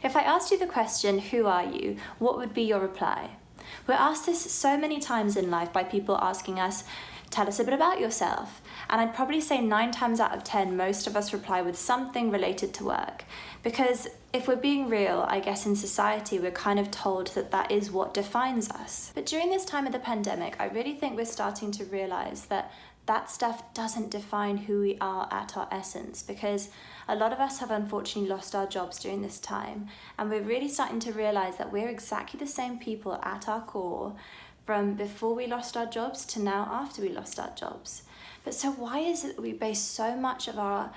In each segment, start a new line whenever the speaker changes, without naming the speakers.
If I asked you the question, who are you, what would be your reply? We're asked this so many times in life by people asking us, tell us a bit about yourself. And I'd probably say 9 times out of 10, most of us reply with something related to work. Because if we're being real, I guess in society, we're kind of told that that is what defines us. But during this time of the pandemic, I really think we're starting to realize that that stuff doesn't define who we are at our essence, because a lot of us have unfortunately lost our jobs during this time, and we're really starting to realize that we're exactly the same people at our core from before we lost our jobs to now after we lost our jobs. But so why is it that we base so much of our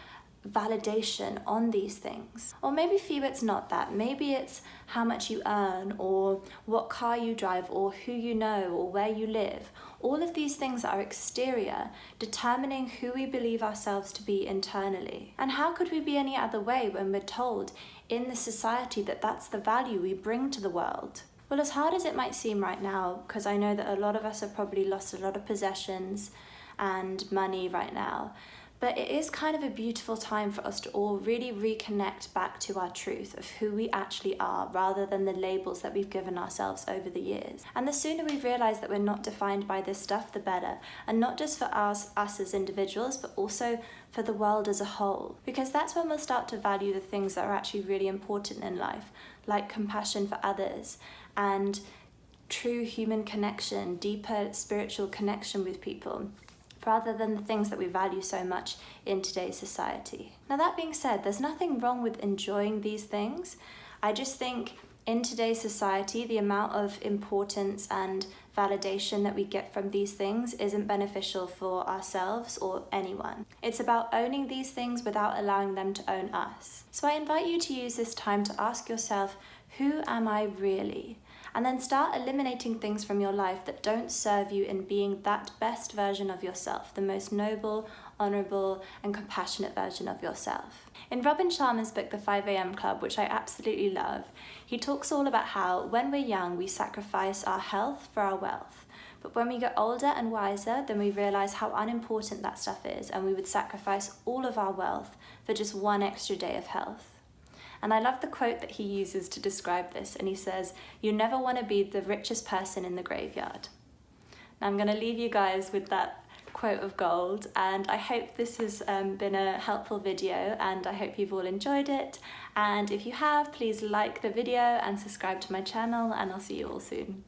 validation on these things? Or maybe for you it's not that. Maybe it's how much you earn, or what car you drive, or who you know, or where you live. All of these things are exterior, determining who we believe ourselves to be internally. And how could we be any other way when we're told in the society that that's the value we bring to the world? Well, as hard as it might seem right now, because I know that a lot of us have probably lost a lot of possessions and money right now, but it is kind of a beautiful time for us to all really reconnect back to our truth of who we actually are, rather than the labels that we've given ourselves over the years. And the sooner we realize that we're not defined by this stuff, the better. And not just for us as individuals, but also for the world as a whole. Because that's when we'll start to value the things that are actually really important in life, like compassion for others and true human connection, deeper spiritual connection with people, rather than the things that we value so much in today's society. Now, that being said, there's nothing wrong with enjoying these things. I just think in today's society, the amount of importance and validation that we get from these things isn't beneficial for ourselves or anyone. It's about owning these things without allowing them to own us. So I invite you to use this time to ask yourself, who am I really? And then start eliminating things from your life that don't serve you in being that best version of yourself, the most noble, honourable and compassionate version of yourself. In Robin Sharma's book, The 5 a.m. Club, which I absolutely love, he talks all about how when we're young, we sacrifice our health for our wealth. But when we get older and wiser, then we realise how unimportant that stuff is, and we would sacrifice all of our wealth for just one extra day of health. And I love the quote that he uses to describe this, and he says, "You never want to be the richest person in the graveyard." Now I'm going to leave you guys with that quote of gold, and I hope this has been a helpful video, and I hope you've all enjoyed it. And if you have, please like the video and subscribe to my channel, and I'll see you all soon.